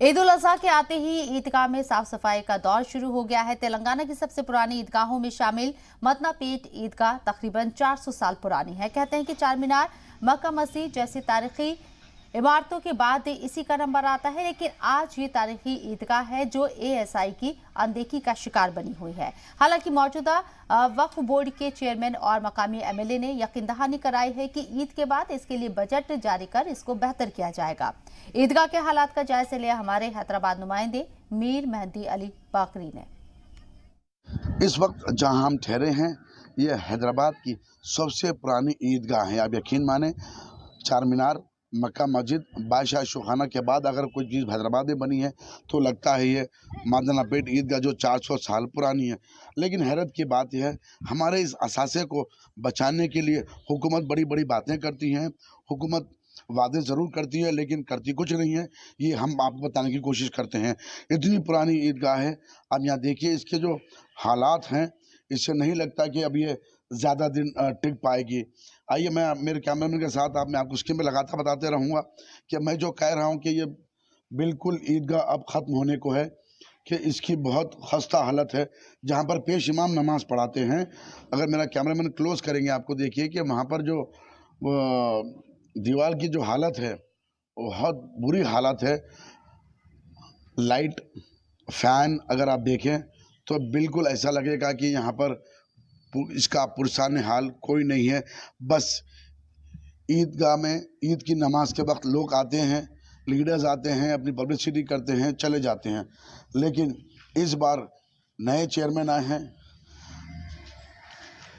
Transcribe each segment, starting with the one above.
ईद उल अजहा के आते ही ईदगाह में साफ सफाई का दौर शुरू हो गया है। तेलंगाना की सबसे पुरानी ईदगाहों में शामिल मदनापेट ईदगाह तकरीबन 400 साल पुरानी है। कहते हैं कि चार मीनार, मक्का मस्जिद जैसी तारीखी इमारतों के बाद इसी का नंबर आता है, लेकिन आज ये तारीखी ईदगाह है जो एएसआई की अनदेखी का शिकार बनी हुई है। हालांकि मौजूदा वक्फ बोर्ड के चेयरमैन और मकामी एमएलए ने यकीन दहानी कराई है कि ईद के बाद इसके लिए बजट जारी कर इसको बेहतर किया जाएगा। ईदगाह के हालात का जायजा लिया हमारे हैदराबाद नुमाइंदे मीर मेहंदी अली बाकरी ने। इस वक्त जहां हम ठहरे हैं, ये हैदराबाद की सबसे पुरानी ईदगाह है। आप यकीन माने, चार मीनार, मक्का मस्जिद, बादशाह शोखाना के बाद अगर कोई चीज़ हैदराबाद में बनी है तो लगता है ये मदनापेट ईदगाह जो 400 साल पुरानी है। लेकिन हैरत की बात यह है, हमारे इस असासे को बचाने के लिए हुकूमत बड़ी बड़ी बातें करती हैं, हुकूमत वादे ज़रूर करती है लेकिन करती कुछ नहीं है। ये हम आपको बताने की कोशिश करते हैं। इतनी पुरानी ईदगाह है, अब यहाँ देखिए इसके जो हालात हैं, इससे नहीं लगता कि अब ये ज़्यादा दिन टिक पाएगी। आइए, मैं मेरे कैमरामैन के साथ मैं आपको स्क्रीन पे लगाता बताते रहूँगा कि मैं जो कह रहा हूँ कि ये बिल्कुल ईदगाह अब ख़त्म होने को है, कि इसकी बहुत खस्ता हालत है। जहाँ पर पेश इमाम नमाज़ पढ़ाते हैं, अगर मेरा कैमरामैन क्लोज़ करेंगे आपको देखिए कि वहाँ पर जो दीवार की जो हालत है वो बहुत बुरी हालत है। लाइट, फ़ैन अगर आप देखें तो बिल्कुल ऐसा लगेगा कि यहाँ पर इसका पुरसान हाल कोई नहीं है। बस ईदगाह में ईद की नमाज के वक्त लोग आते हैं, लीडर्स आते हैं, अपनी पब्लिसिटी करते हैं, चले जाते हैं। लेकिन इस बार नए चेयरमैन आए हैं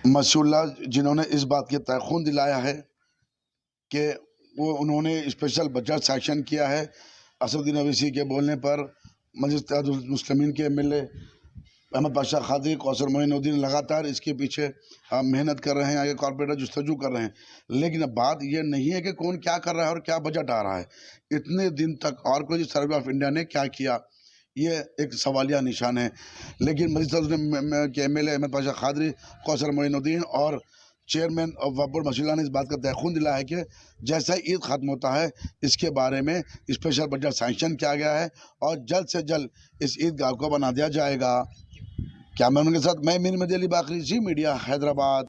मशहुल्लाह, जिन्होंने इस बात के तयख़ुन दिलाया है कि उन्होंने स्पेशल बजट सैंक्शन किया है। असदुद्दीन अवैसी के बोलने पर मजलिस इत्तेहादुल मुस्लिमीन के एमएलए अहमद पाशा खादी, कौसर मोइनुद्दीन लगातार इसके पीछे मेहनत कर रहे हैं, आगे कॉर्पोरेटर जुस्तजू कर रहे हैं। लेकिन अब बात ये नहीं है कि कौन क्या कर रहा है और क्या बजट आ रहा है। इतने दिन तक और कोई सर्वे ऑफ इंडिया ने क्या किया, ये एक सवालिया निशान है। लेकिन मजलिस के एमएलए अहमद पाशा खादरी, कौसर मोइनुद्दीन और चेयरमैन ऑफ वक्फ बोर्ड मशहुल्लाह ने इस बात का तयख़ुन दिलाया है कि जैसा ईद ख़त्म होता है इसके बारे में स्पेशल बजट सैंक्शन किया गया है और जल्द से जल्द इस ईदगाह को बना दिया जाएगा। कैमरामैन के साथ मैं मीर मेहंदी अली बाकरी, जी मीडिया, हैदराबाद।